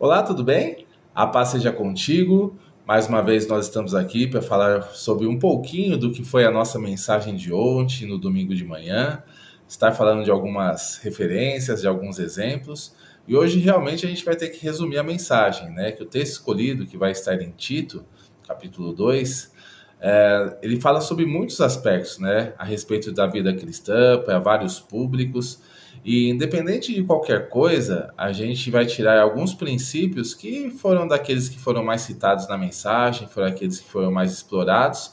Olá, tudo bem? A paz seja contigo. Mais uma vez nós estamos aqui para falar sobre um pouquinho do que foi a nossa mensagem de ontem, no domingo de manhã. Estar falando de algumas referências, de alguns exemplos. E hoje realmente a gente vai ter que resumir a mensagem, né? Que o texto escolhido, que vai estar em Tito, capítulo 2, ele fala sobre muitos aspectos, né? A respeito da vida cristã, para vários públicos. E independente de qualquer coisa, a gente vai tirar alguns princípios que foram daqueles que foram mais citados na mensagem, foram aqueles que foram mais explorados.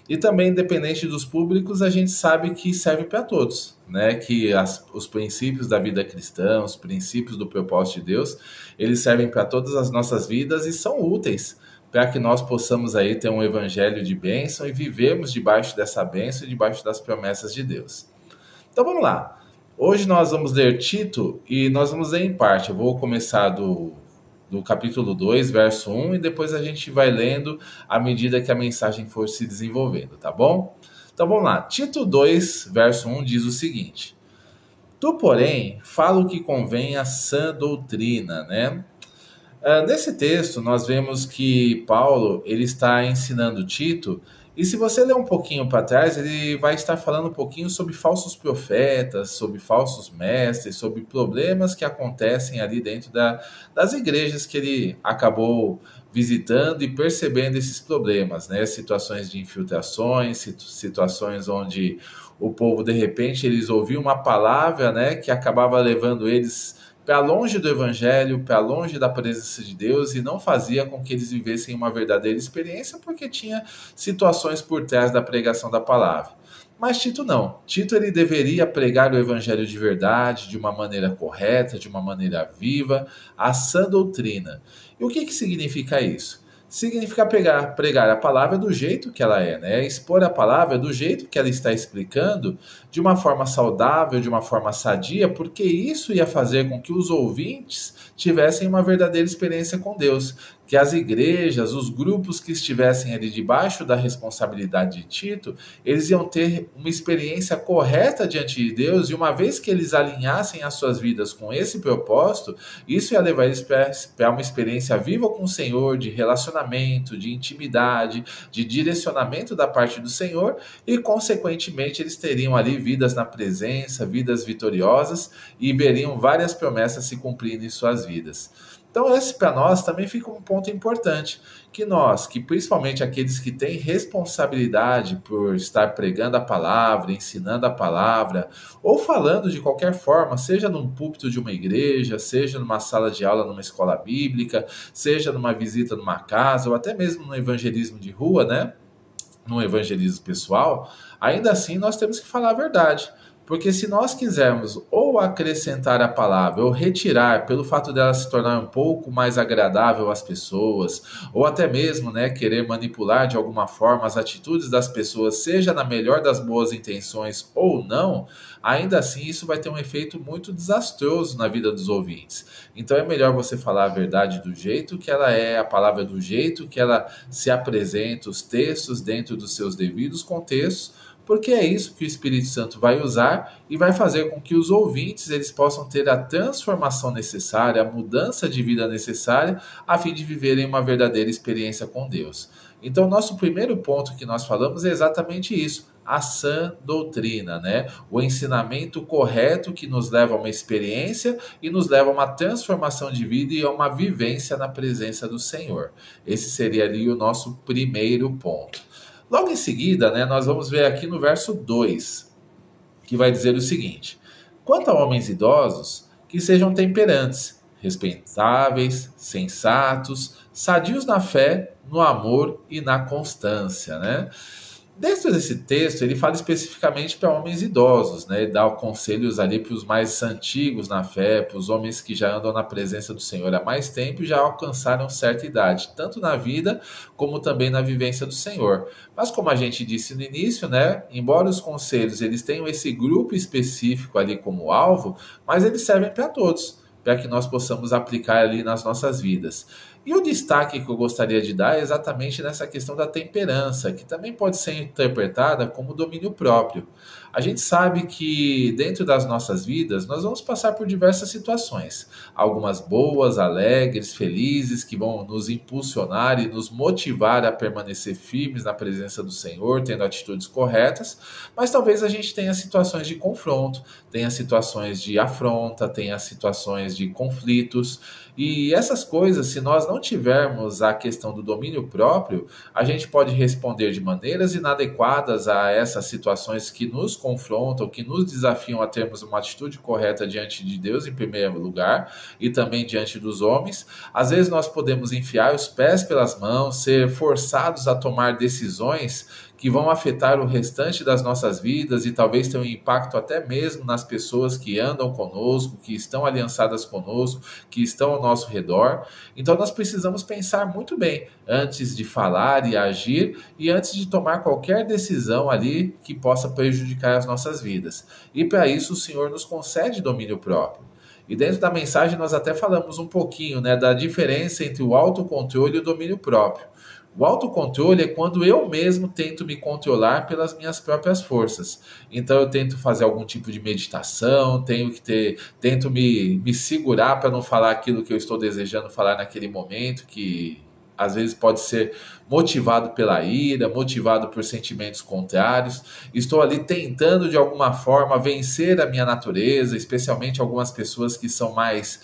E também, independente dos públicos, a gente sabe que serve para todos, né? Que os princípios da vida cristã, os princípios do propósito de Deus, eles servem para todas as nossas vidas e são úteis para que nós possamos aí ter um evangelho de bênção e vivermos debaixo dessa bênção e debaixo das promessas de Deus. Então vamos lá. Hoje nós vamos ler Tito e nós vamos ler em parte. Eu vou começar do capítulo 2, verso 1, e depois a gente vai lendo à medida que a mensagem for se desenvolvendo, tá bom? Então vamos lá. Tito 2, verso 1 diz o seguinte: Tu, porém, fala o que convém à sã doutrina, né? Nesse texto, nós vemos que Paulo ele está ensinando Tito, e se você ler um pouquinho para trás, ele vai estar falando um pouquinho sobre falsos profetas, sobre falsos mestres, sobre problemas que acontecem ali dentro das igrejas que ele acabou visitando e percebendo esses problemas, né? Situações de infiltrações, situações onde o povo, de repente, eles ouviam uma palavra, né, que acabava levando eles para longe do evangelho, para longe da presença de Deus, e não fazia com que eles vivessem uma verdadeira experiência, porque tinha situações por trás da pregação da palavra. Mas Tito não. Tito ele deveria pregar o evangelho de verdade, de uma maneira correta, de uma maneira viva, a sã doutrina. E o que significa isso? Significa pregar a palavra do jeito que ela é, né? Expor a palavra do jeito que ela está explicando, de uma forma saudável, de uma forma sadia, porque isso ia fazer com que os ouvintes tivessem uma verdadeira experiência com Deus, que as igrejas, os grupos que estivessem ali debaixo da responsabilidade de Tito, eles iam ter uma experiência correta diante de Deus, e uma vez que eles alinhassem as suas vidas com esse propósito, isso ia levar eles para uma experiência viva com o Senhor, de relacionamento, de intimidade, de direcionamento da parte do Senhor, e consequentemente eles teriam ali vidas na presença, vidas vitoriosas, e veriam várias promessas se cumprindo em suas vidas. Então esse para nós também fica um ponto importante, que principalmente aqueles que têm responsabilidade por estar pregando a palavra, ensinando a palavra, ou falando de qualquer forma, seja num púlpito de uma igreja, seja numa sala de aula numa escola bíblica, seja numa visita numa casa, ou até mesmo no evangelismo de rua, né? No evangelismo pessoal, ainda assim nós temos que falar a verdade. Porque se nós quisermos ou acrescentar a palavra ou retirar pelo fato dela se tornar um pouco mais agradável às pessoas, ou até mesmo, né, querer manipular de alguma forma as atitudes das pessoas, seja na melhor das boas intenções ou não, ainda assim isso vai ter um efeito muito desastroso na vida dos ouvintes. Então é melhor você falar a verdade do jeito que ela é, a palavra do jeito que ela se apresenta, os textos dentro dos seus devidos contextos, porque é isso que o Espírito Santo vai usar e vai fazer com que os ouvintes eles possam ter a transformação necessária, a mudança de vida necessária, a fim de viverem uma verdadeira experiência com Deus. Então, nosso primeiro ponto que nós falamos é exatamente isso, a sã doutrina, né? O ensinamento correto que nos leva a uma experiência e nos leva a uma transformação de vida e a uma vivência na presença do Senhor. Esse seria ali o nosso primeiro ponto. Logo em seguida, né, nós vamos ver aqui no verso 2, que vai dizer o seguinte: Quanto a homens idosos, que sejam temperantes, respeitáveis, sensatos, sadios na fé, no amor e na constância, né? Dentro desse texto, ele fala especificamente para homens idosos, né? Ele dá conselhos ali para os mais antigos na fé, para os homens que já andam na presença do Senhor há mais tempo e já alcançaram certa idade, tanto na vida como também na vivência do Senhor. Mas como a gente disse no início, né? Embora os conselhos eles tenham esse grupo específico ali como alvo, mas eles servem para todos, para que nós possamos aplicar ali nas nossas vidas. E o destaque que eu gostaria de dar é exatamente nessa questão da temperança, que também pode ser interpretada como domínio próprio. A gente sabe que dentro das nossas vidas nós vamos passar por diversas situações, algumas boas, alegres, felizes, que vão nos impulsionar e nos motivar a permanecer firmes na presença do Senhor, tendo atitudes corretas, mas talvez a gente tenha situações de confronto, tenha situações de afronta, tenha situações de conflitos, e essas coisas, se nós não tivermos a questão do domínio próprio, a gente pode responder de maneiras inadequadas a essas situações que nos confrontam, que nos desafiam a termos uma atitude correta diante de Deus, em primeiro lugar, e também diante dos homens. Às vezes nós podemos enfiar os pés pelas mãos, ser forçados a tomar decisões que vão afetar o restante das nossas vidas e talvez ter um impacto até mesmo nas pessoas que andam conosco, que estão aliançadas conosco, que estão ao nosso redor. Então nós precisamos pensar muito bem antes de falar e agir e antes de tomar qualquer decisão ali que possa prejudicar as nossas vidas. E para isso o Senhor nos concede domínio próprio. E dentro da mensagem nós até falamos um pouquinho, né, da diferença entre o autocontrole e o domínio próprio. O autocontrole é quando eu mesmo tento me controlar pelas minhas próprias forças. Então eu tento fazer algum tipo de meditação, tento me segurar para não falar aquilo que eu estou desejando falar naquele momento, que às vezes pode ser motivado pela ira, motivado por sentimentos contrários. Estou ali tentando de alguma forma vencer a minha natureza, especialmente algumas pessoas que são mais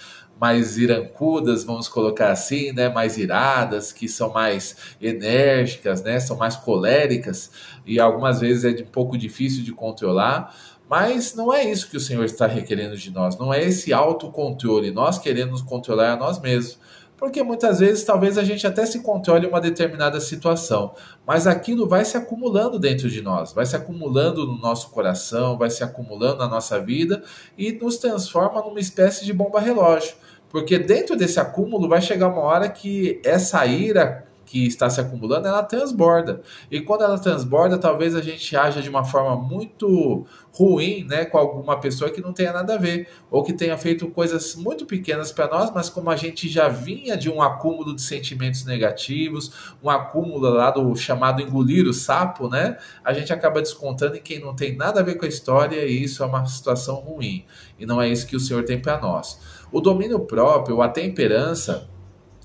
irancudas, vamos colocar assim, né, mais iradas, que são mais enérgicas, né, são mais coléricas, e algumas vezes é um pouco difícil de controlar, mas não é isso que o Senhor está requerendo de nós, não é esse autocontrole, nós queremos controlar a nós mesmos, porque muitas vezes talvez a gente até se controle em uma determinada situação, mas aquilo vai se acumulando dentro de nós, vai se acumulando no nosso coração, vai se acumulando na nossa vida e nos transforma numa espécie de bomba relógio. Porque dentro desse acúmulo vai chegar uma hora que essa ira que está se acumulando, ela transborda. E quando ela transborda, talvez a gente haja de uma forma muito ruim, né, com alguma pessoa que não tenha nada a ver, ou que tenha feito coisas muito pequenas para nós, mas como a gente já vinha de um acúmulo de sentimentos negativos, um acúmulo lá do chamado engolir o sapo, né, a gente acaba descontando em quem não tem nada a ver com a história, e isso é uma situação ruim. E não é isso que o Senhor tem para nós. O domínio próprio, a temperança,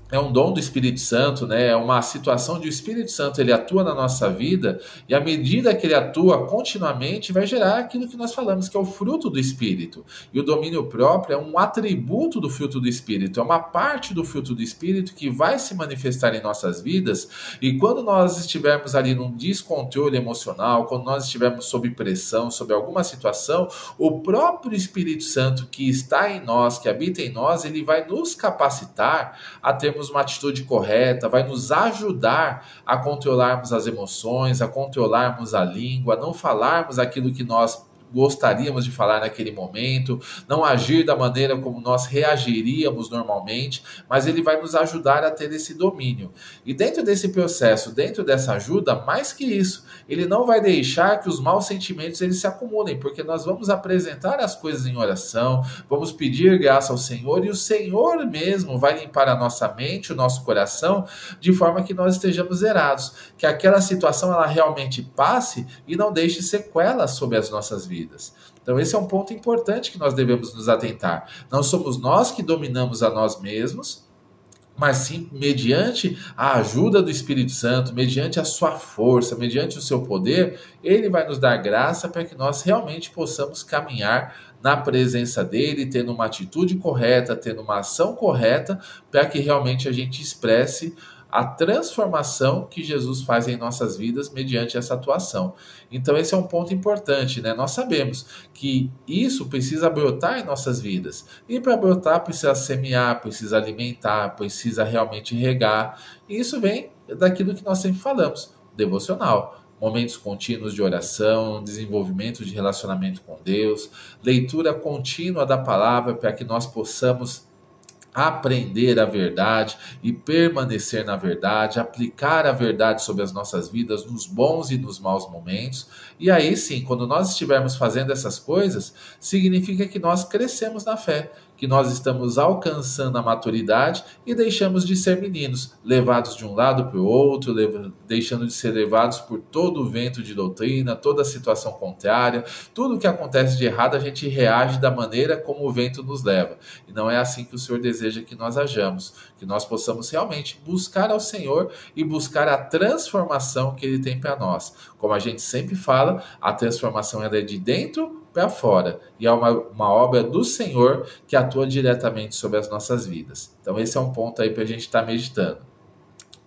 é um dom do Espírito Santo, né? É uma situação de o Espírito Santo ele atua na nossa vida e à medida que ele atua continuamente vai gerar aquilo que nós falamos que é o fruto do Espírito. E o domínio próprio é um atributo do fruto do Espírito, é uma parte do fruto do Espírito que vai se manifestar em nossas vidas e quando nós estivermos ali num descontrole emocional, quando nós estivermos sob pressão, sob alguma situação, o próprio Espírito Santo que está em nós, que habita em nós, ele vai nos capacitar a termos uma atitude correta, vai nos ajudar a controlarmos as emoções, a controlarmos a língua, a não falarmos aquilo que nós gostaríamos de falar naquele momento, não agir da maneira como nós reagiríamos normalmente, mas ele vai nos ajudar a ter esse domínio. E dentro desse processo, dentro dessa ajuda, mais que isso, ele não vai deixar que os maus sentimentos eles se acumulem, porque nós vamos apresentar as coisas em oração, vamos pedir graça ao Senhor e o Senhor mesmo vai limpar a nossa mente, o nosso coração, de forma que nós estejamos zerados, que aquela situação ela realmente passe e não deixe sequelas sobre as nossas vidas. Então esse é um ponto importante que nós devemos nos atentar. Não somos nós que dominamos a nós mesmos, mas sim mediante a ajuda do Espírito Santo, mediante a sua força, mediante o seu poder, ele vai nos dar graça para que nós realmente possamos caminhar na presença dele, tendo uma atitude correta, tendo uma ação correta, para que realmente a gente expresse a transformação que Jesus faz em nossas vidas mediante essa atuação. Então esse é um ponto importante, né? Nós sabemos que isso precisa brotar em nossas vidas. E para brotar precisa semear, precisa alimentar, precisa realmente regar. E isso vem daquilo que nós sempre falamos, devocional. Momentos contínuos de oração, desenvolvimento de relacionamento com Deus, leitura contínua da palavra para que nós possamos aprender a verdade e permanecer na verdade, aplicar a verdade sobre as nossas vidas nos bons e nos maus momentos. E aí sim, quando nós estivermos fazendo essas coisas, significa que nós crescemos na fé, que nós estamos alcançando a maturidade e deixamos de ser meninos, levados de um lado para o outro, deixando de ser levados por todo o vento de doutrina, toda a situação contrária, tudo que acontece de errado a gente reage da maneira como o vento nos leva. E não é assim que o Senhor deseja que nós hajamos, que nós possamos realmente buscar ao Senhor e buscar a transformação que Ele tem para nós. Como a gente sempre fala, a transformação é de dentro para fora, e é uma obra do Senhor que atua diretamente sobre as nossas vidas. Então esse é um ponto aí para a gente estar meditando.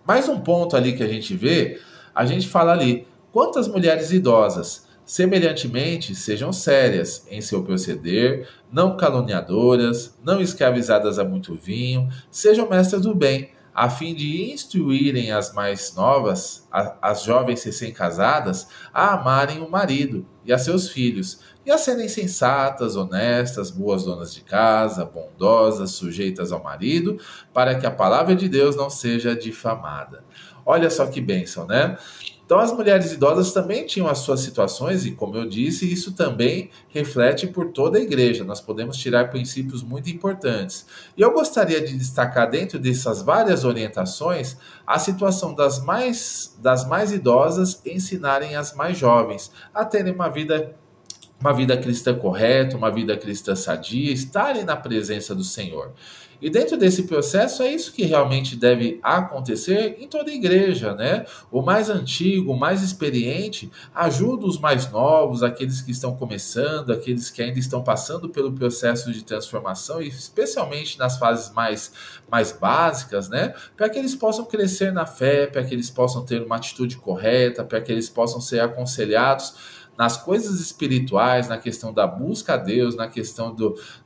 Mais um ponto ali que a gente fala ali, quantas mulheres idosas, semelhantemente, sejam sérias em seu proceder, não caluniadoras, não escravizadas a muito vinho, sejam mestras do bem, a fim de instruírem as mais novas, as jovens recém-casadas, a amarem o marido e a seus filhos, e a serem sensatas, honestas, boas donas de casa, bondosas, sujeitas ao marido, para que a palavra de Deus não seja difamada. Olha só que bênção, né? Então as mulheres idosas também tinham as suas situações e, como eu disse, isso também reflete por toda a igreja. Nós podemos tirar princípios muito importantes. E eu gostaria de destacar dentro dessas várias orientações a situação das mais idosas ensinarem as mais jovens a terem uma vida cristã correta, uma vida cristã sadia, estarem na presença do Senhor. E dentro desse processo é isso que realmente deve acontecer em toda a igreja, né? O mais antigo, o mais experiente, ajuda os mais novos, aqueles que estão começando, aqueles que ainda estão passando pelo processo de transformação, e especialmente nas fases mais básicas, né? Para que eles possam crescer na fé, para que eles possam ter uma atitude correta, para que eles possam ser aconselhados nas coisas espirituais, na questão da busca a Deus, na questão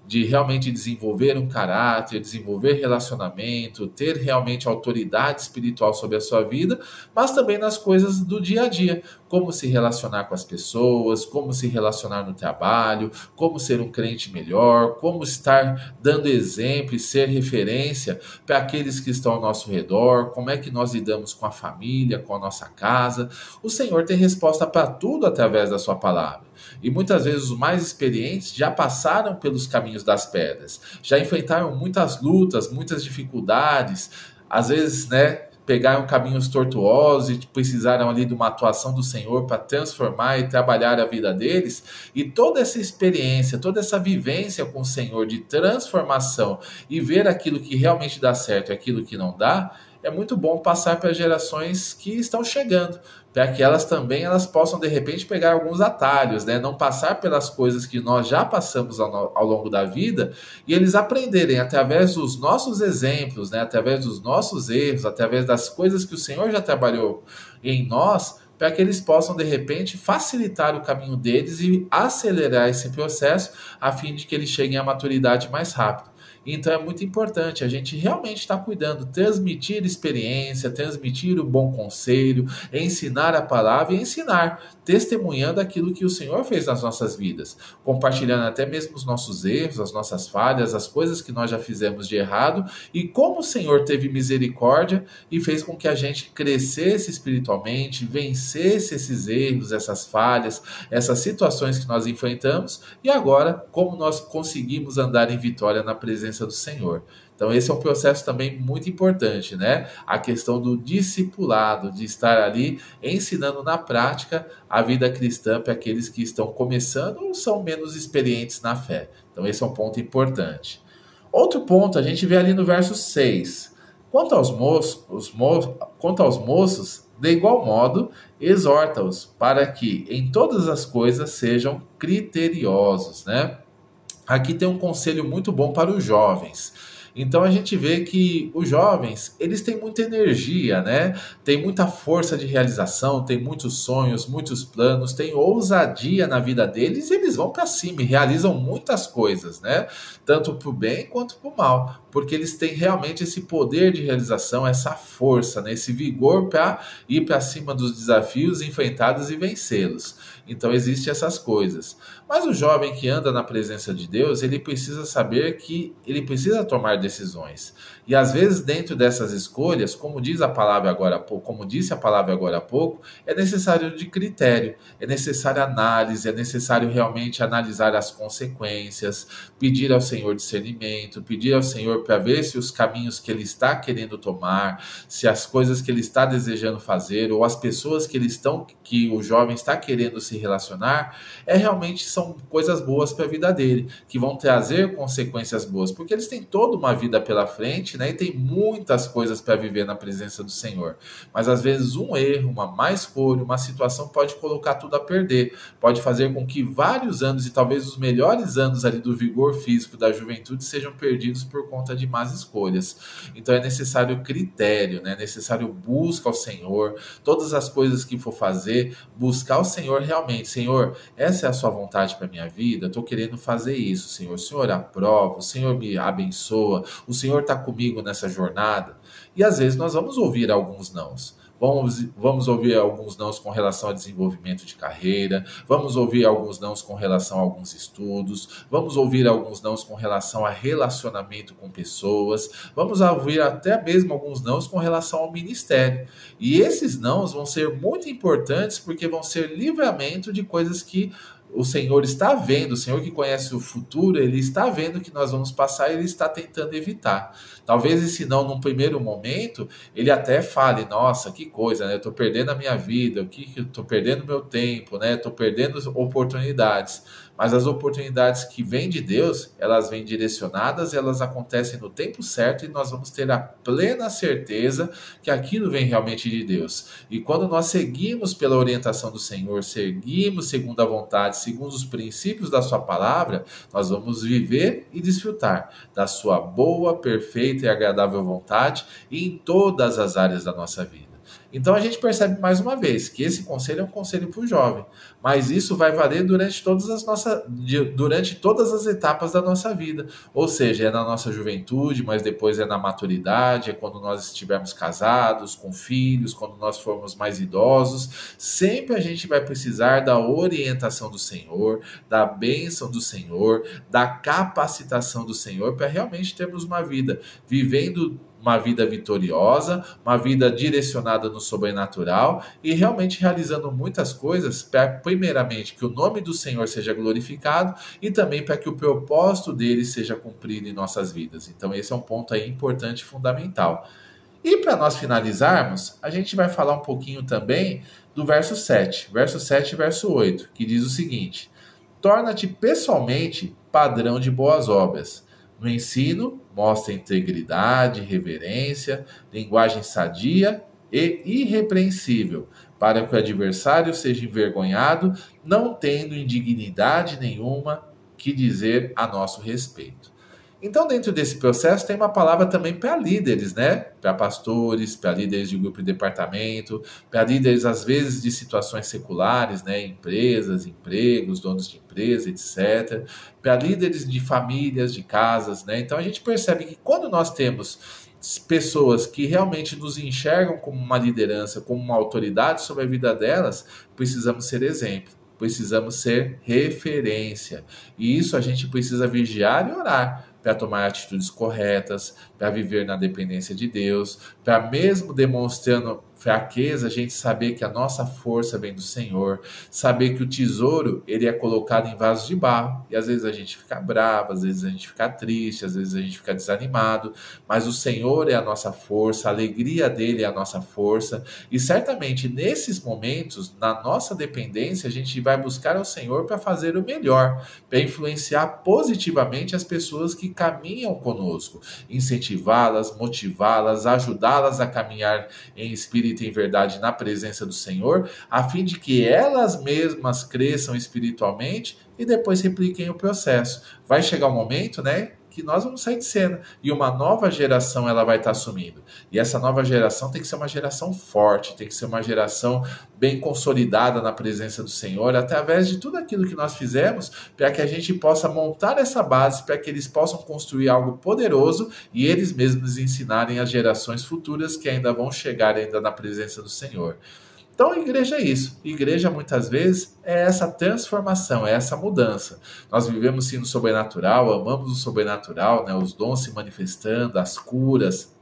de realmente desenvolver um caráter, desenvolver relacionamento, ter realmente autoridade espiritual sobre a sua vida, mas também nas coisas do dia a dia, como se relacionar com as pessoas, como se relacionar no trabalho, como ser um crente melhor, como estar dando exemplo e ser referência para aqueles que estão ao nosso redor, como é que nós lidamos com a família, com a nossa casa. O Senhor tem resposta para tudo através da sua palavra. E muitas vezes os mais experientes já passaram pelos caminhos das pedras, já enfrentaram muitas lutas, muitas dificuldades, às vezes, né, pegaram caminhos tortuosos e precisaram ali de uma atuação do Senhor para transformar e trabalhar a vida deles. E toda essa experiência, toda essa vivência com o Senhor de transformação e ver aquilo que realmente dá certo e aquilo que não dá, é muito bom passar para gerações que estão chegando, para que elas possam, de repente, pegar alguns atalhos, né? Não passar pelas coisas que nós já passamos ao longo da vida, e eles aprenderem através dos nossos exemplos, né? Através dos nossos erros, através das coisas que o Senhor já trabalhou em nós, para que eles possam, de repente, facilitar o caminho deles e acelerar esse processo, a fim de que eles cheguem à maturidade mais rápido. Então é muito importante a gente realmente estar cuidando, transmitir experiência, transmitir o bom conselho, ensinar a palavra e ensinar, testemunhando aquilo que o Senhor fez nas nossas vidas, compartilhando até mesmo os nossos erros, as nossas falhas, as coisas que nós já fizemos de errado e como o Senhor teve misericórdia e fez com que a gente crescesse espiritualmente, vencesse esses erros, essas falhas, essas situações que nós enfrentamos e agora como nós conseguimos andar em vitória na presença do Senhor. Então esse é um processo também muito importante, né? A questão do discipulado, de estar ali ensinando na prática a vida cristã para aqueles que estão começando ou são menos experientes na fé. Então esse é um ponto importante. Outro ponto a gente vê ali no verso 6. Quanto aos moços, de igual modo, exorta-os para que em todas as coisas sejam criteriosos, né? Aqui tem um conselho muito bom para os jovens. Então a gente vê que os jovens, eles têm muita energia, né? Tem muita força de realização, tem muitos sonhos, muitos planos, tem ousadia na vida deles e eles vão para cima e realizam muitas coisas, né? Tanto para o bem quanto para o mal. porque eles têm realmente esse poder de realização, essa força, né? Esse vigor para ir para cima dos desafios enfrentados e vencê-los. Então existem essas coisas. Mas o jovem que anda na presença de Deus, ele precisa saber que ele precisa tomar decisões. E às vezes dentro dessas escolhas, como diz a palavra agora há pouco, como disse a palavra agora há pouco, é necessário de critério, é necessário análise, é necessário realmente analisar as consequências, pedir ao Senhor discernimento, pedir ao Senhor para ver se os caminhos que ele está querendo tomar, se as coisas que ele está desejando fazer, ou as pessoas que o jovem está querendo se relacionar, realmente são coisas boas para a vida dele, que vão trazer consequências boas, porque eles têm toda uma vida pela frente, né? E tem muitas coisas para viver na presença do Senhor. Mas às vezes um erro, uma má escolha, uma situação pode colocar tudo a perder, pode fazer com que vários anos e talvez os melhores anos ali do vigor físico da juventude sejam perdidos por conta de más escolhas. Então é necessário critério, né? É necessário busca ao Senhor, todas as coisas que for fazer, buscar o Senhor realmente. Senhor, essa é a sua vontade para minha vida, estou querendo fazer isso, Senhor. O Senhor aprova, o Senhor me abençoa, o Senhor está comigo nessa jornada. E às vezes nós vamos ouvir alguns nãos. Vamos ouvir alguns nãos com relação ao desenvolvimento de carreira, vamos ouvir alguns nãos com relação a alguns estudos, vamos ouvir alguns nãos com relação a relacionamento com pessoas, vamos ouvir até mesmo alguns nãos com relação ao ministério. E esses nãos vão ser muito importantes porque vão ser livramento de coisas que o Senhor está vendo, o Senhor que conhece o futuro, ele está vendo que nós vamos passar e ele está tentando evitar. Talvez esse não, num primeiro momento, ele até fale, nossa, que coisa, né? Eu estou perdendo a minha vida, eu estou perdendo meu tempo, né? Estou perdendo oportunidades. Mas as oportunidades que vêm de Deus, elas vêm direcionadas, elas acontecem no tempo certo e nós vamos ter a plena certeza que aquilo vem realmente de Deus. E quando nós seguimos pela orientação do Senhor, seguimos segundo a vontade, segundo os princípios da sua palavra, nós vamos viver e desfrutar da sua boa, perfeita e agradável vontade em todas as áreas da nossa vida. Então a gente percebe mais uma vez que esse conselho é um conselho para o jovem, mas isso vai valer durante todas as etapas da nossa vida, ou seja, é na nossa juventude, mas depois é na maturidade, é quando nós estivermos casados, com filhos, quando nós formos mais idosos, sempre a gente vai precisar da orientação do Senhor, da bênção do Senhor, da capacitação do Senhor para realmente termos uma vida vivendo uma vida vitoriosa, uma vida direcionada no sobrenatural e realmente realizando muitas coisas para, primeiramente, que o nome do Senhor seja glorificado e também para que o propósito dele seja cumprido em nossas vidas. Então esse é um ponto aí importante e fundamental. E para nós finalizarmos, a gente vai falar um pouquinho também do verso 7 e verso 8, que diz o seguinte: torna-te pessoalmente padrão de boas obras. No ensino, mostra integridade, reverência, linguagem sadia e irrepreensível, para que o adversário seja envergonhado, não tendo indignidade nenhuma que dizer a nosso respeito. Então, dentro desse processo, tem uma palavra também para líderes, né? Para pastores, para líderes de grupo e departamento, para líderes, às vezes, de situações seculares, né? Empresas, empregos, donos de empresa, etc. Para líderes de famílias, de casas, né? Então, a gente percebe que quando nós temos pessoas que realmente nos enxergam como uma liderança, como uma autoridade sobre a vida delas, precisamos ser exemplo. Precisamos ser referência. E isso a gente precisa vigiar e orar para tomar atitudes corretas, para viver na dependência de Deus, para mesmo demonstrando fraqueza, a gente saber que a nossa força vem do Senhor, saber que o tesouro ele é colocado em vasos de barro, e às vezes a gente fica bravo, às vezes a gente fica triste, às vezes a gente fica desanimado, mas o Senhor é a nossa força, a alegria dele é a nossa força, e certamente nesses momentos, na nossa dependência, a gente vai buscar ao Senhor para fazer o melhor, para influenciar positivamente as pessoas que caminham conosco, incentivá-las, motivá-las, ajudá-las a caminhar em espírito e em verdade na presença do Senhor, a fim de que elas mesmas cresçam espiritualmente e depois repliquem o processo. Vai chegar um momento, né, que nós vamos sair de cena e uma nova geração ela vai estar assumindo. E essa nova geração tem que ser uma geração forte, tem que ser uma geração bem consolidada na presença do Senhor, através de tudo aquilo que nós fizemos, para que a gente possa montar essa base, para que eles possam construir algo poderoso e eles mesmos ensinarem as gerações futuras que ainda vão chegar ainda na presença do Senhor. Então, a igreja é isso. A igreja, muitas vezes, é essa transformação, é essa mudança. Nós vivemos, sim, no sobrenatural, amamos o sobrenatural, né? Os dons se manifestando, as curas,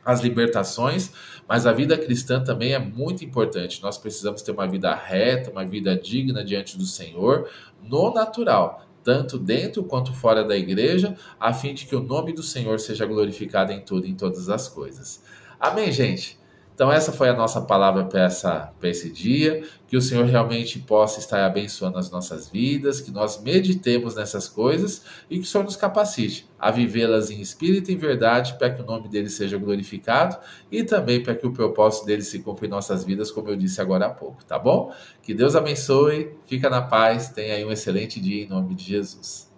as libertações, mas a vida cristã também é muito importante. Nós precisamos ter uma vida reta, uma vida digna diante do Senhor, no natural, tanto dentro quanto fora da igreja, a fim de que o nome do Senhor seja glorificado em tudo e em todas as coisas. Amém, gente? Então essa foi a nossa palavra para esse dia, que o Senhor realmente possa estar abençoando as nossas vidas, que nós meditemos nessas coisas e que o Senhor nos capacite a vivê-las em espírito e em verdade, para que o nome dele seja glorificado e também para que o propósito dele se cumpra em nossas vidas, como eu disse agora há pouco, tá bom? Que Deus abençoe, fica na paz, tenha aí um excelente dia em nome de Jesus.